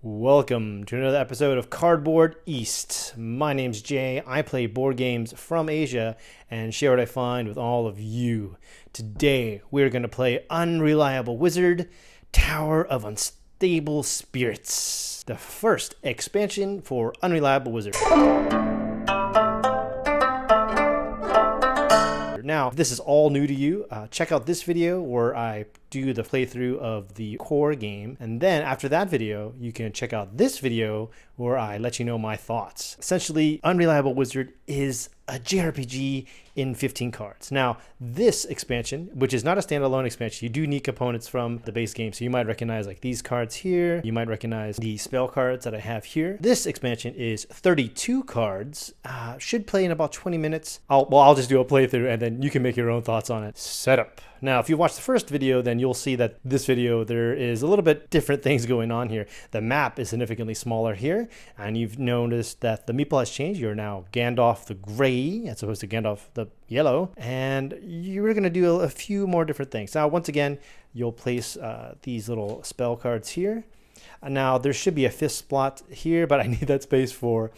Welcome to another episode of Cardboard East. My name's Jay. I play board games from Asia and share what I find with all of you. Today, we're going to play Unreliable Wizard, Tower of Unstable Spirits, the first expansion for Unreliable Wizard. Now, if this is all new to you, check out this video where I do the playthrough of the core game. And then after that video, you can check out this video where I let you know my thoughts. Essentially, Unreliable Wizard is a JRPG in 15 cards. Now, this expansion, which is not a standalone expansion, you do need components from the base game. So you might recognize like these cards here. You might recognize the spell cards that I have here. This expansion is 32 cards. Should play in about 20 minutes. I'll just do a playthrough and then you can make your own thoughts on it. Setup. Now, if you watch the first video, then you'll see that this video, there is a little bit different things going on here. The map is significantly smaller here, and you've noticed that the meeple has changed. You're now Gandalf the Gray as opposed to Gandalf the Yellow, and you're going to do a few more different things. Now, once again, you'll place these little spell cards here. Now, there should be a fifth slot here, but I need that space for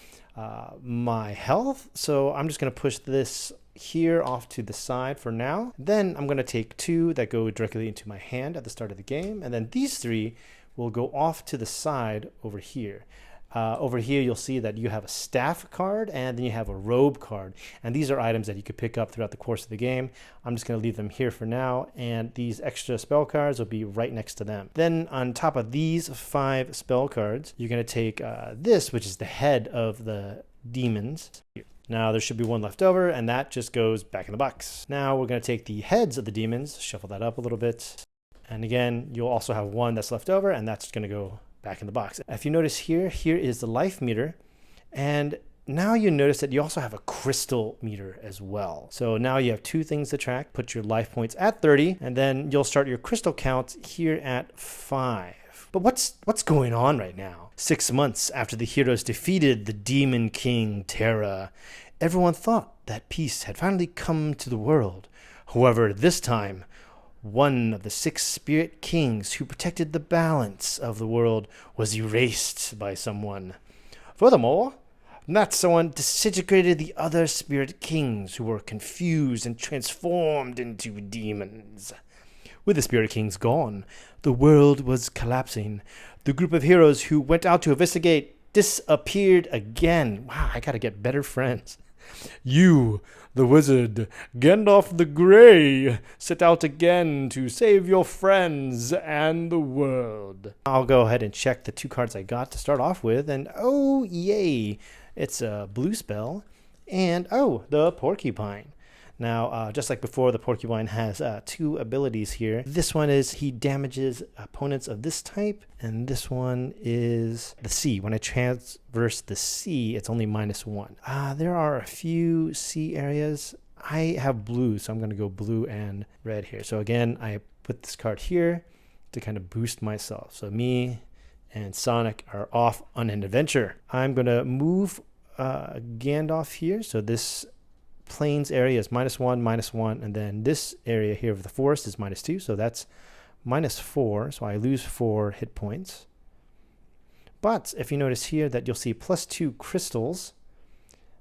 my health, so I'm just going to push this here off to the side for now. Then I'm going to take two that go directly into my hand at the start of the game, and then these three will go off to the side over here. Over here you'll see that you have a staff card and then you have a robe card, and these are items that you could pick up throughout the course of the game. I'm just going to leave them here for now, and these extra spell cards will be right next to them. Then on top of these 5 spell cards, you're going to take this, which is the head of the demons. Now there should be one left over, and that just goes back in the box. Now we're going to take the heads of the demons, shuffle that up a little bit, and again you'll also have one that's left over, and that's going to go back in the box. If you notice here is the life meter, and now you notice that you also have a crystal meter as well. So now you have 2 things to track. Put your life points at 30, and then you'll start your crystal count here at 5. But what's going on right now? 6 months after the heroes defeated the Demon King Terra, everyone thought that peace had finally come to the world. However, this time, one of the 6 spirit kings who protected the balance of the world was erased by someone. Furthermore, that someone disintegrated the other spirit kings who were confused and transformed into demons. With the spirit kings gone, the world was collapsing. The group of heroes who went out to investigate disappeared again. Wow, I gotta get better friends. You, the wizard, Gandalf the Grey, set out again to save your friends and the world. I'll go ahead and check the 2 cards I got to start off with, and oh yay, it's a blue spell, and oh, the porcupine. Now, just like before, the porcupine has 2 abilities here. This one is he damages opponents of this type, and this one is the sea. When I traverse the sea, it's only -1. There are a few sea areas. I have blue, so I'm going to go blue and red here. So again, I put this card here to kind of boost myself. So me and Sonic are off on an adventure. I'm going to move Gandalf here. So this plains area is -1, -1, and then this area here of the forest is -2, so that's -4, so I lose 4 hit points. But if you notice here that you'll see +2 crystals,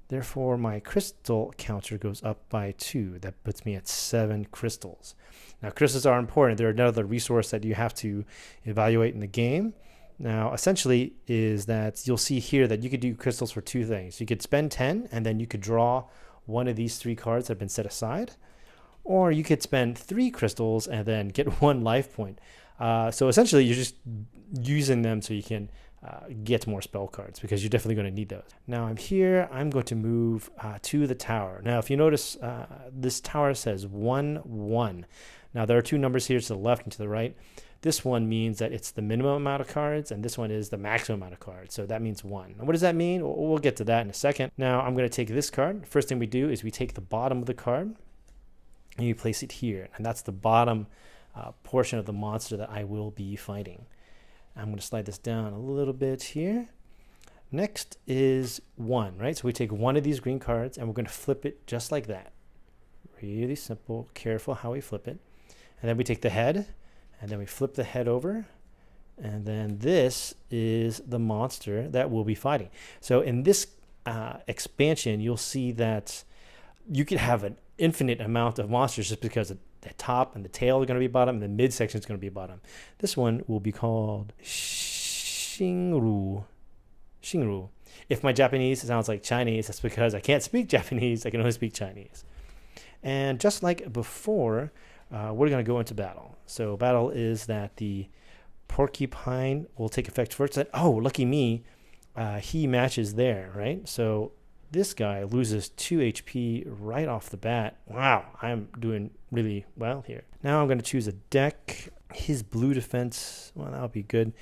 therefore my crystal counter goes up by 2. That puts me at 7 crystals. Now crystals are important. They're another resource that you have to evaluate in the game. Now essentially is that you'll see here that you could do crystals for 2 things. You could spend 10 and then you could draw one of these 3 cards that have been set aside, or you could spend 3 crystals and then get 1 life point. So essentially you're just using them so you can get more spell cards, because you're definitely going to need those. Now I'm here, I'm going to move to the tower. Now if you notice, this tower says 1, 1. Now there are 2 numbers here to the left and to the right. This one means that it's the minimum amount of cards, and this one is the maximum amount of cards. So that means 1. Now, what does that mean? We'll get to that in a second. Now I'm going to take this card. First thing we do is we take the bottom of the card and you place it here. And that's the bottom portion of the monster that I will be fighting. I'm going to slide this down a little bit here. Next is 1, right? So we take one of these green cards and we're going to flip it just like that. Really simple, careful how we flip it. And then we take the head, and then we flip the head over, And then this is the monster that we'll be fighting. So in this expansion, you'll see that you can have an infinite amount of monsters just because the top and the tail are going to be bottom and the midsection is going to be bottom. This one will be called Shinru. If my Japanese sounds like Chinese, that's because I can't speak Japanese. I can only speak Chinese. And just like before, we're going to go into battle. So battle is that the porcupine will take effect first. And, oh, lucky me, he matches there, right? So this guy loses 2 HP right off the bat. Wow, I'm doing really well here. Now I'm going to choose a deck. His blue defense, well, that'll be good.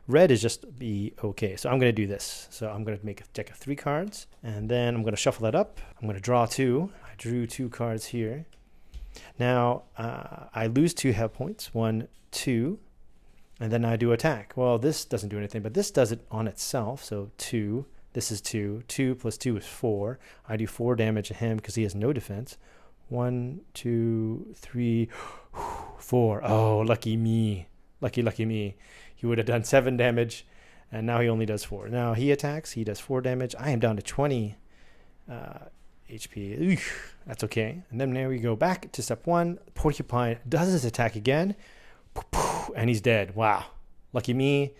Red is just be okay. So I'm going to do this. So I'm going to make a deck of 3 cards. And then I'm going to shuffle that up. I'm going to draw 2. I drew 2 cards here. Now, I lose 2 health points. 1, 2. And then I do attack. Well, this doesn't do anything, but this does it on itself. So 2. This is 2. 2 plus 2 is 4. I do 4 damage to him because he has no defense. 1, 2, 3, 4. Oh, lucky me. Lucky me. He would have done 7 damage, and now he only does 4. Now he attacks. He does 4 damage. I am down to 20 HP. That's okay. And then there we go back to step 1. Porcupine does his attack again, and he's dead. Wow. Lucky me.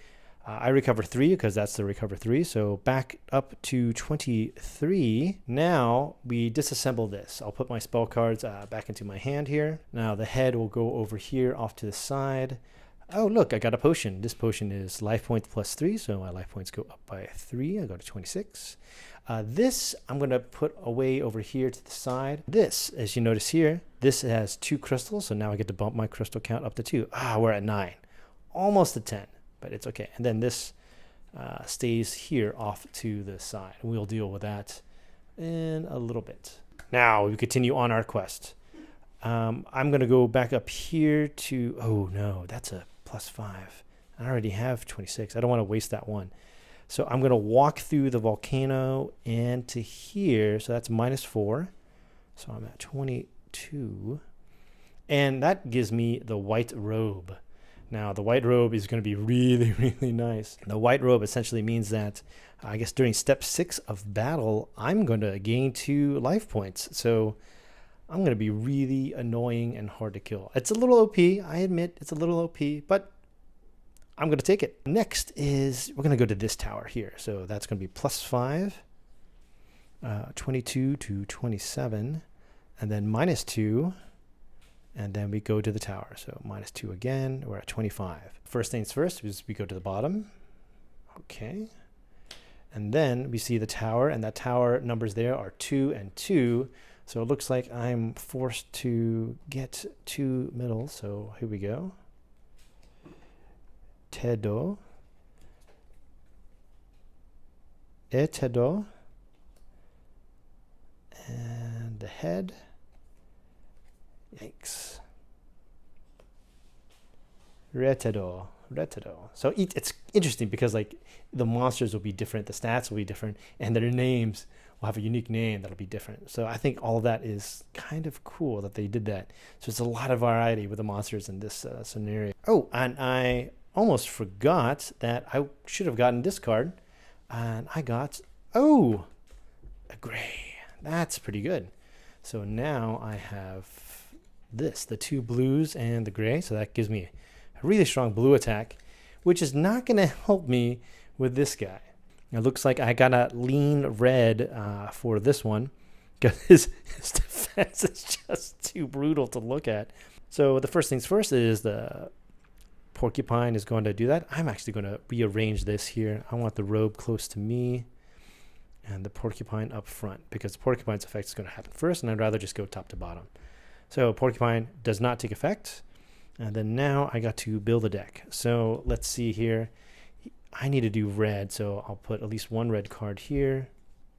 I recover 3 because that's the recover 3. So back up to 23. Now we disassemble this. I'll put my spell cards back into my hand here. Now the head will go over here off to the side. Oh, look, I got a potion. This potion is life points plus 3. So my life points go up by 3. I go to 26. This I'm going to put away over here to the side. This, as you notice here, this has 2 crystals. So now I get to bump my crystal count up to 2. We're at 9. Almost to 10. But it's okay. And then this stays here off to the side. We'll deal with that in a little bit. Now we continue on our quest. I'm going to go back up here to... Oh, no, that's a +5. I already have 26. I don't want to waste that one. So I'm going to walk through the volcano and to here. So that's -4. So I'm at 22. And that gives me the white robe. Now, the white robe is going to be really, really nice. The white robe essentially means that, I guess, during step 6 of battle, I'm going to gain 2 life points. So I'm going to be really annoying and hard to kill. It's a little OP. I admit it's a little OP, but I'm going to take it. Next is we're going to go to this tower here. So that's going to be +5, 22 to 27, and then -2. And then we go to the tower. So -2 again. We're at 25. First things first is we go to the bottom. Okay. And then we see the tower. And that tower numbers there are 2 and 2. So it looks like I'm forced to get 2 middle. So here we go. Tedo. Etedo. And the head. Yikes. Retedo. So it's interesting because like the monsters will be different, the stats will be different, and their names will have a unique name that'll be different. So I think all of that is kind of cool that they did that. So it's a lot of variety with the monsters in this scenario. Oh, and I almost forgot that I should have gotten this card, and I got, a gray. That's pretty good. So now I have this, the 2 blues and the gray. So that gives me a really strong blue attack, which is not going to help me with this guy. It looks like I got to lean red for this one because his defense is just too brutal to look at. So the first things first is the porcupine is going to do that. I'm actually going to rearrange this here. I want the robe close to me and the porcupine up front because the porcupine's effect is going to happen first, and I'd rather just go top to bottom. So porcupine does not take effect. And then now I got to build a deck. So let's see here. I need to do red, so I'll put at least 1 red card here.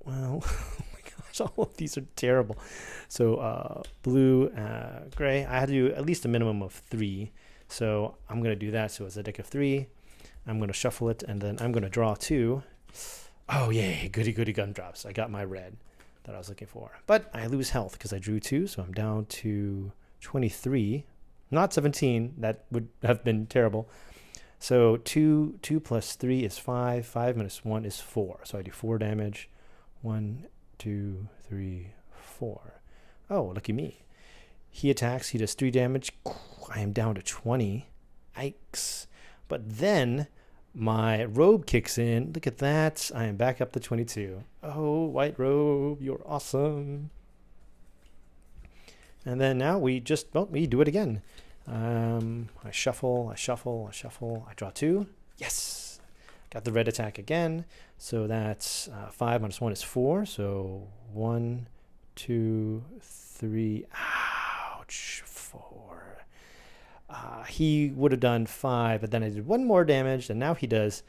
Well, oh my gosh, all of these are terrible. So blue, gray. I had to do at least a minimum of 3. So I'm going to do that. So it's a deck of 3. I'm going to shuffle it, and then I'm going to draw 2. Oh, yay, goody gumdrops. I got my red that I was looking for. But I lose health because I drew 2, so I'm down to 23. Not 17. That would have been terrible. So 2 plus 3 is 5. 5 minus 1 is 4. So I do 4 damage. 1, 2, 3, 4. Oh, lucky me. He attacks. He does 3 damage. I am down to 20. Yikes. But then my robe kicks in. Look at that. I am back up to 22. Oh, white robe, you're awesome. And then now we just, well, we do it again. I shuffle, I shuffle, I shuffle. I draw 2. Yes. Got the red attack again. So that's 5 minus 1 is 4. So 1, 2, 3. Ouch. 4. He would have done 5, but then I did 1 more damage, and now he does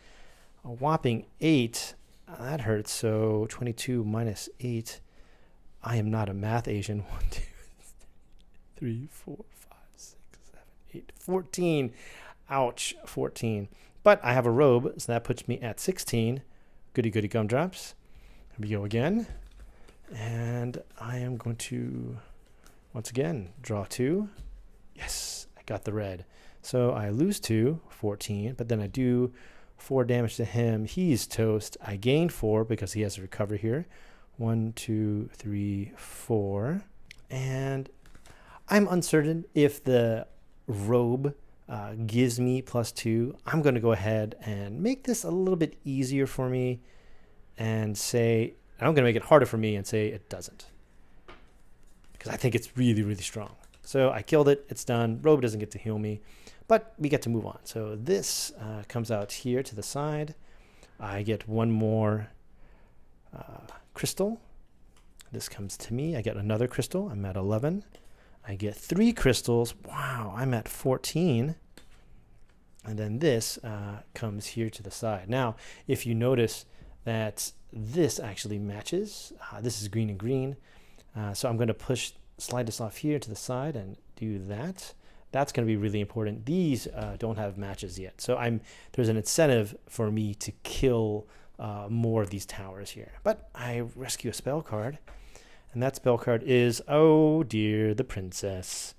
a whopping 8. That hurts. So 22 minus 8. I am not a math Asian. 1, 2, 3, 4, 5, 6, 7, 8, 14. Ouch, 14. But I have a robe, so that puts me at 16. Goody goody gumdrops. Here we go again. And I am going to, once again, draw 2. Yes, I got the red. So I lose 2, 14, but then I do 4 damage to him. He's toast. I gain 4 because he has a recover here. 1, 2, 3, 4. And I'm uncertain if the robe gives me +2. I'm going to go ahead and make this a little bit easier for me and say, I'm going to make it harder for me and say it doesn't. Because I think it's really, really strong. So I killed it. It's done. Robe doesn't get to heal me, but we get to move on. So this comes out here to the side. I get 1 more crystal. This comes to me. I get another crystal. I'm at 11. I get 3 crystals. Wow, I'm at 14. And then this comes here to the side. Now, if you notice that this actually matches, this is green and green. So I'm going to slide this off here to the side and do that. That's going to be really important. These don't have matches yet. So there's an incentive for me to kill more of these towers here. But I rescue a spell card. And that spell card is, oh dear, the princess.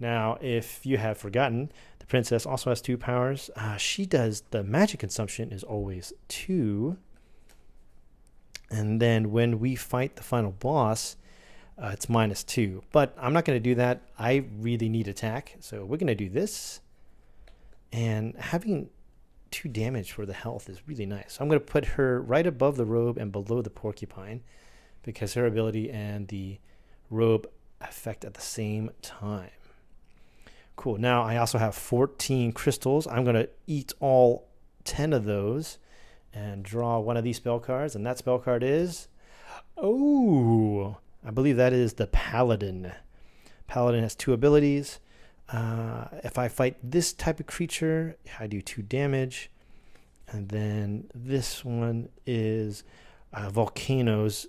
Now, if you have forgotten, the princess also has 2 powers. She does, the magic consumption is always 2. And then when we fight the final boss, it's -2. But I'm not going to do that. I really need attack. So we're going to do this. And having 2 damage for the health is really nice. So I'm going to put her right above the robe and below the porcupine, because her ability and the robe affect at the same time. Cool. Now I also have 14 crystals. I'm going to eat all 10 of those and draw one of these spell cards. And that spell card is, oh, I believe that is the Paladin. Paladin has 2 abilities. If I fight this type of creature, I do 2 damage. And then this one is volcanoes.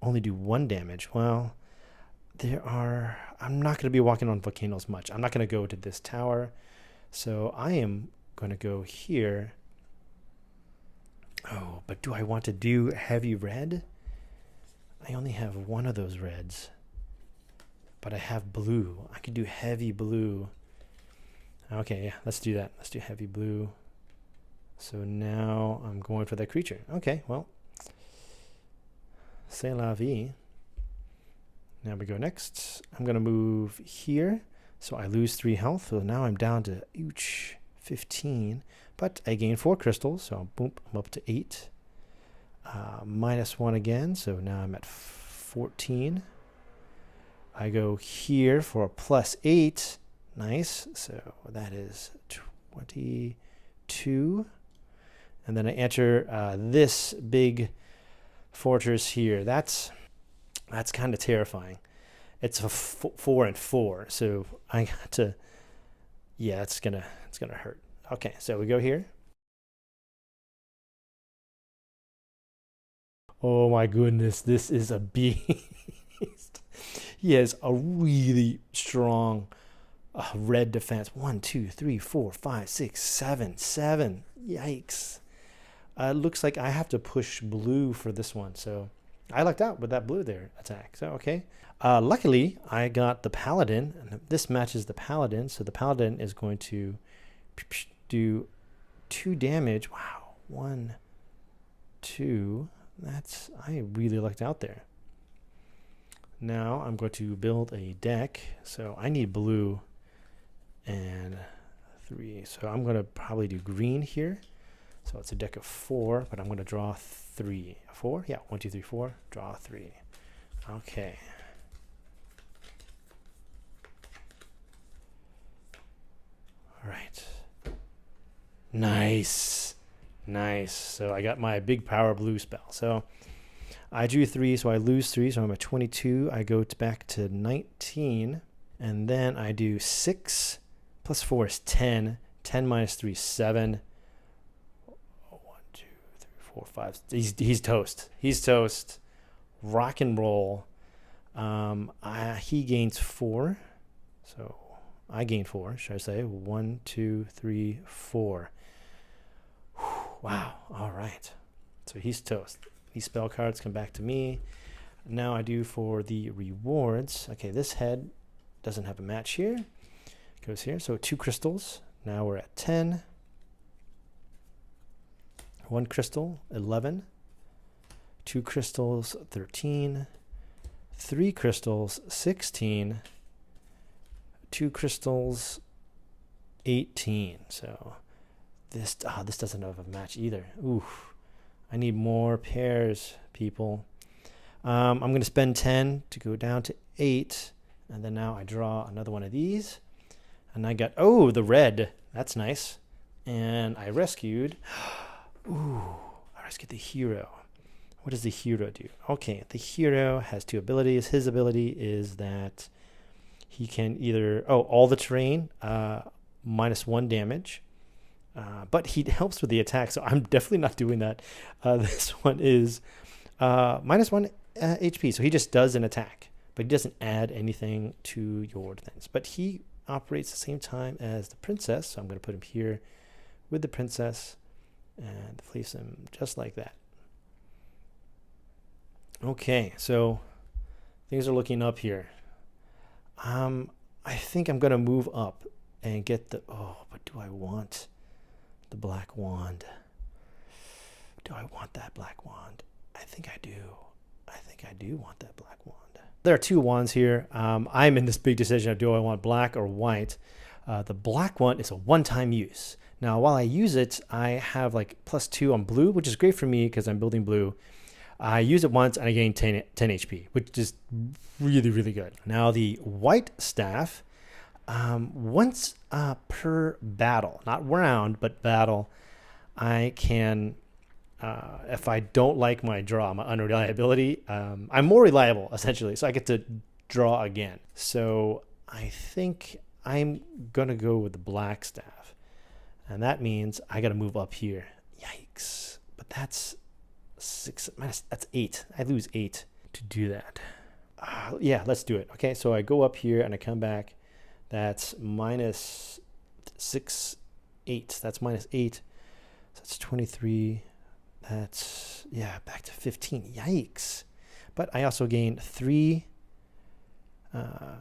Only do 1 damage. Well, I'm not going to be walking on volcanoes much. I'm not going to go to this tower. So I am going to go here. Oh, but do I want to do heavy red? I only have 1 of those reds. But I have blue. I could do heavy blue. Okay, yeah, let's do that. Let's do heavy blue. So now I'm going for that creature. Okay, well. C'est la vie. Now we go next. I'm going to move here. So I lose 3 health. So now I'm down to 15. But I gain 4 crystals. So boom, I'm up to 8. -1 again. So now I'm at 14. I go here for a +8. Nice. So that is 22. And then I enter this big fortress here. That's kind of terrifying. It's a 4 and 4, so I got to, yeah, it's gonna hurt. Okay, so we go here. Oh my goodness, this is a beast. He has a really strong red defense. 1, 2, 3, 4, 5, 6, 7. Yikes. Looks like I have to push blue for this one. So I lucked out with that blue there attack. So, okay. Luckily, I got the Paladin. And this matches the Paladin. So the Paladin is going to do 2 damage. Wow, 1, 2. That's, I really lucked out there. Now I'm going to build a deck. So I need blue and 3. So I'm going to probably do green here. So it's a deck of 4, but I'm going to draw 3. 4? Yeah, 1, 2, 3, 4. Draw 3. Okay. All right. Nice. Nice. So I got my big power blue spell. So I drew 3, so I lose 3. So I'm at 22. I go back to 19. And then I do 6 plus 4 is 10. 10 minus 3 is 7. 1, 2, 3, 4, 5. He's toast. He's toast. Rock and roll. He gains 4. So I gain 4, should I say? 1, 2, 3, 4. Whew, wow. All right. So he's toast. These spell cards come back to me. Now I do for the rewards. Okay, this head doesn't have a match here. Goes here. So 2 crystals. Now we're at 10. 1 crystal, 11. 2 crystals, 13. 3 crystals, 16. 2 crystals, 18. So this doesn't have a match either. Oof. I need more pairs, people. I'm going to spend 10 to go down to 8. And then now I draw another one of these. And I got, oh, the red. That's nice. And I rescued, ooh, I rescued the hero. What does the hero do? Okay, the hero has 2 abilities. His ability is that he can either, all the terrain, -1 damage. But he helps with the attack, so I'm definitely not doing that. This one is -1 HP, so he just does an attack, but he doesn't add anything to your things. But he operates the same time as the princess, so I'm going to put him here with the princess and place him just like that. Okay, so things are looking up here. I think I'm going to move up and get the, but do I want the black wand? Do I want that black wand? I think I do. I think I do want that black wand. There are 2 wands here. I'm in this big decision of do I want black or white. The black one is a one-time use. Now, while I use it, I have like +2 on blue, which is great for me because I'm building blue. I use it once and I gain 10 HP, which is really, really good. Now, the white staff, once per battle, not round, but battle, I can, if I don't like my draw, my unreliability, I'm more reliable, essentially, so I get to draw again. So I think I'm going to go with the black staff, and that means I got to move up here. Yikes. But that's 6 minus, that's 8. I lose 8 to do that. Yeah, let's do it. Okay, so I go up here and I come back. That's -6, 8. That's -8. So that's 23. That's, yeah, back to 15. Yikes. But I also gained 3 of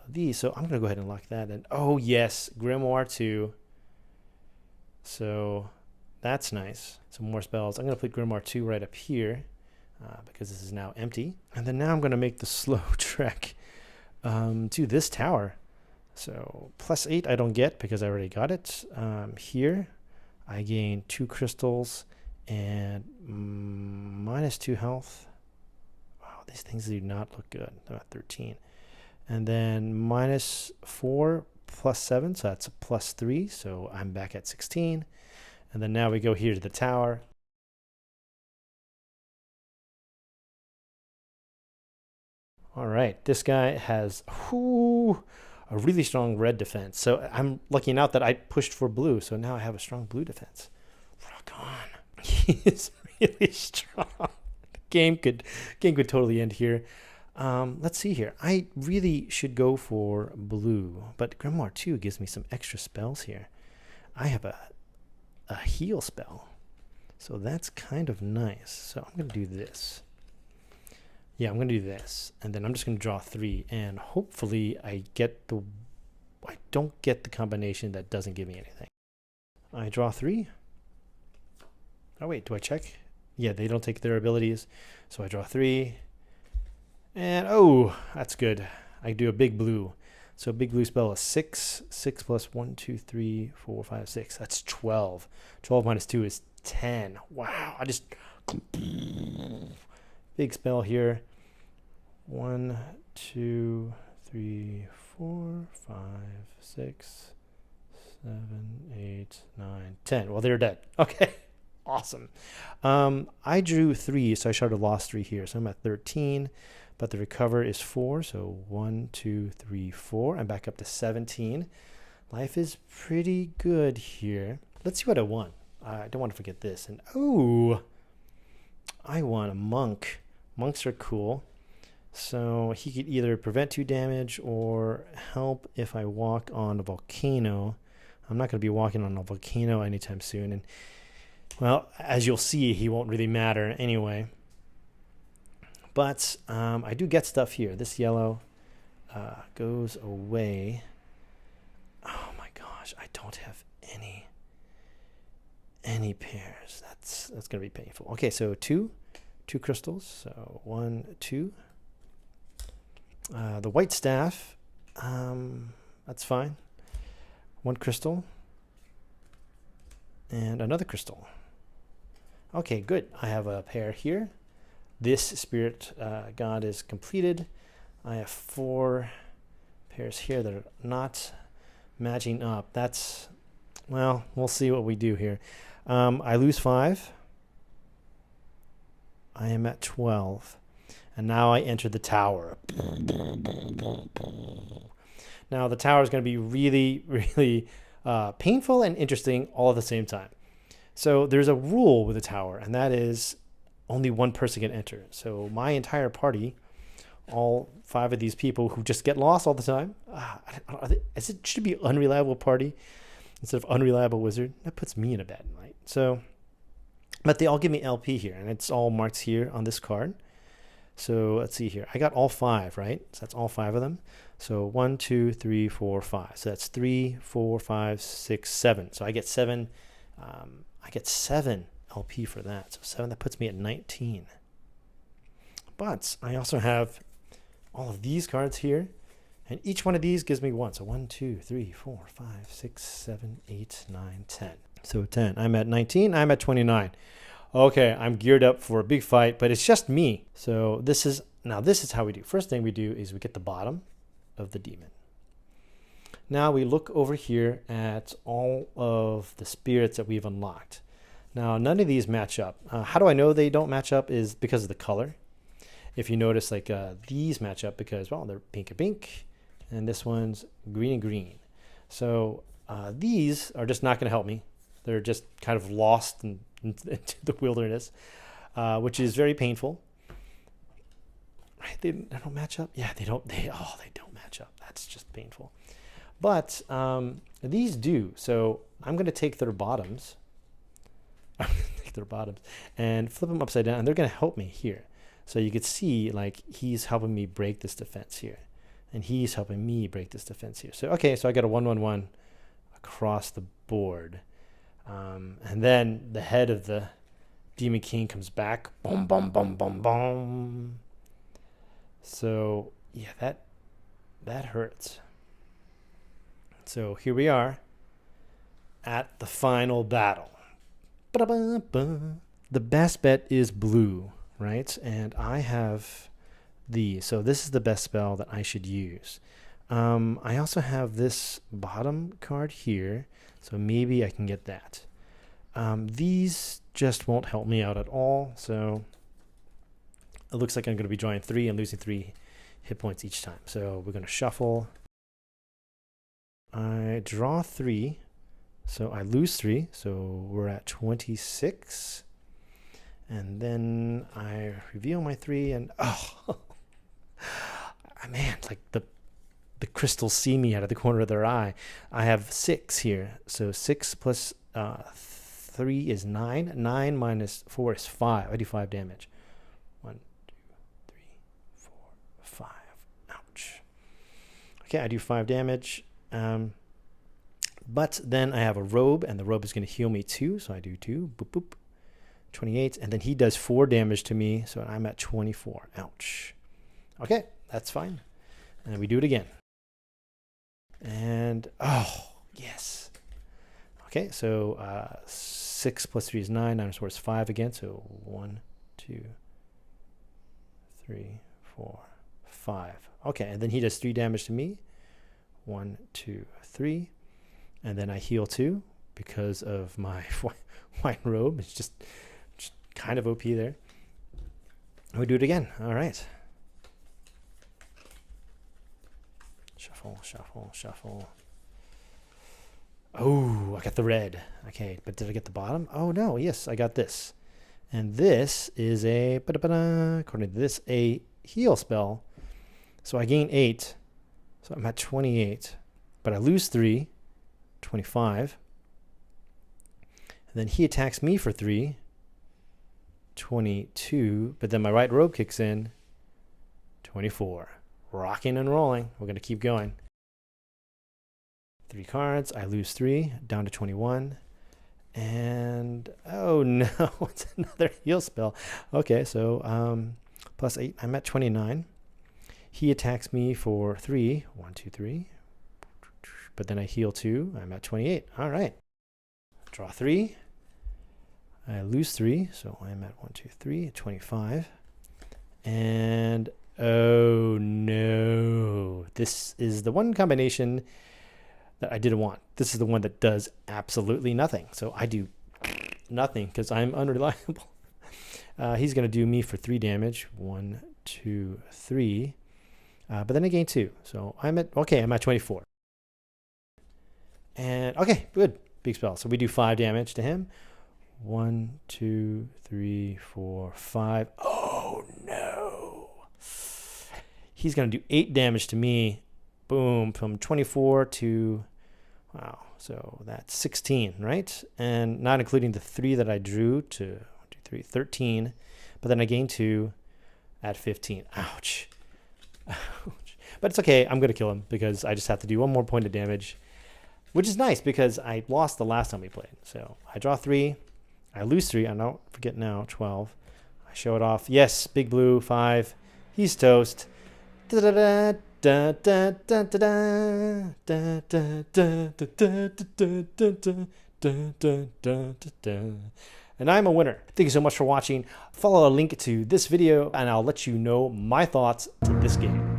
these. So I'm going to go ahead and lock that in. Oh, yes, Grimoire 2. So that's nice. Some more spells. I'm going to put Grimoire 2 right up here because this is now empty. And then now I'm going to make the slow trek to this tower. So +8 I don't get because I already got it. Here I gain 2 crystals and -2 health. Wow, these things do not look good. They're at 13. And then -4 +7, so that's a +3. So I'm back at 16. And then now we go here to the tower. All right, this guy has a really strong red defense. So I'm lucky out that I pushed for blue. So now I have a strong blue defense. Rock on. He is really strong. The game could totally end here. Let's see here. I really should go for blue, but Grimoire 2 gives me some extra spells here. I have a heal spell, so that's kind of nice. So I'm going to do this. Yeah, I'm going to do this, and then I'm just going to draw 3, and hopefully I don't get the combination that doesn't give me anything. I draw 3. Oh wait, do I check? Yeah, they don't take their abilities. So I draw 3. And oh, that's good. I do a big blue. So big blue spell is 6. 6 plus 1, 2, 3, 4, 5, 6. That's 12. 12 minus 2 is 10. Wow, I just big spell here. 1, 2, 3, 4, 5, 6, 7, 8, 9, 10. Well, they're dead. Okay, awesome. I drew 3, so I should have lost 3 here. So I'm at 13, but the recover is 4. So 1, 2, 3, 4. I'm back up to 17. Life is pretty good here. Let's see what I won. I don't want to forget this. And oh, I won a monk. Monks are cool. So he could either prevent 2 damage or help if I walk on a volcano. I'm not going to be walking on a volcano anytime soon. And well, as you'll see, he won't really matter anyway. But I do get stuff here. This yellow goes away. Oh my gosh, I don't have any pairs. That's going to be painful. Okay, so 2 crystals. So 1, 2. The white staff, that's fine. 1 crystal and another crystal. Okay, good. I have a pair here. This spirit god is completed. I have 4 pairs here that are not matching up. That's, well, we'll see what we do here. I lose 5. I am at 12. And now I enter the tower. Now the tower is going to be really, really painful and interesting all at the same time. So there's a rule with the tower, and that is only 1 person can enter. So my entire party, all 5 of these people who just get lost all the time, it should be Unreliable Party instead of Unreliable Wizard. That puts me in a bad light. So, but they all give me LP here, and it's all marked here on this card. So let's see here. I got all 5, right? So that's all 5 of them. So 1, 2, 3, 4, 5. So that's 3, 4, 5, 6, 7. So I get 7. I get 7 LP for that. So 7, that puts me at 19. But I also have all of these cards here, and each one of these gives me 1. So 1, 2, 3, 4, 5, 6, 7, 8, 9, 10. So 10. I'm at 19. I'm at 29. Okay, I'm geared up for a big fight, but it's just me. So this is how we do. First thing we do is we get the bottom of the demon. Now we look over here at all of the spirits that we've unlocked. Now none of these match up. How do I know they don't match up is because of the color. If you notice, like these match up because, well, they're pink and pink, and this one's green and green. So these are just not going to help me. They're just kind of lost into the wilderness, which is very painful. Right? They don't match up. Yeah, they don't. They don't match up. That's just painful. But these do. So I'm going to take their bottoms. I'm going to take their bottoms and flip them upside down, and they're going to help me here. So you could see, like, he's helping me break this defense here, and he's helping me break this defense here. So okay, so I got a 1-1-1 across the board. And then the head of the Demon King comes back. Boom, boom, boom, boom, boom. So, yeah, that hurts. So here we are at the final battle. The best bet is blue, right? And I have these. So this is the best spell that I should use. I also have this bottom card here. So maybe I can get that. These just won't help me out at all. So it looks like I'm going to be drawing 3 and losing 3 hit points each time. So we're going to shuffle. I draw 3. So I lose 3. So we're at 26. And then I reveal my 3 and oh, man, like the crystals see me out of the corner of their eye. I have 6 here. So 6 plus 3 is 9. 9 minus 4 is 5. I do 5 damage. 1, 2, 3, 4, 5. Ouch. Okay, I do 5 damage. But then I have a robe, and the robe is going to heal me 2. So I do 2. Boop, boop. 28. And then he does 4 damage to me. So I'm at 24. Ouch. Okay, that's fine. And we do it again. And, oh, yes. Okay, so 6 plus 3 is 9. 9 plus 4 is 5 again. So 1, 2, 3, 4, 5. Okay, and then he does 3 damage to me. 1, 2, 3. And then I heal 2 because of my white robe. It's just kind of OP there. And we do it again. All right. Shuffle, shuffle, shuffle. Oh, I got the red. Okay, but did I get the bottom? Oh, no. Yes, I got this. And this is a, according to this, a heal spell. So I gain 8. So I'm at 28. But I lose 3. 25. And then he attacks me for 3. 22. But then my right robe kicks in. 24. Rocking and rolling. We're going to keep going. 3 cards. I lose 3. Down to 21. And oh no, it's another heal spell. Okay, so plus 8. I'm at 29. He attacks me for 3. 1, 2, 3. But then I heal 2. I'm at 28. All right. Draw 3. I lose 3. So I'm at 1, 2, 3, 25. And oh no. This is the one combination that I didn't want. This is the one that does absolutely nothing. So I do nothing because I'm unreliable. He's going to do me for 3 damage. 1, 2, 3. But then I gain 2. So I'm at 24. And okay, good. Big spell. So we do 5 damage to him. 1, 2, 3, 4, 5. Oh no. He's going to do 8 damage to me. Boom. From 24 to, wow. So that's 16, right? And not including the 3 that I drew to 1, 2, 3, 13. But then I gain 2 at 15. Ouch. Ouch. But it's okay. I'm going to kill him because I just have to do 1 more point of damage. Which is nice because I lost the last time we played. So I draw 3. I lose 3. I don't forget now. 12. I show it off. Yes, big blue. 5. He's toast. And I'm a winner. Thank you so much for watching. Follow a link to this video and I'll let you know my thoughts to this game.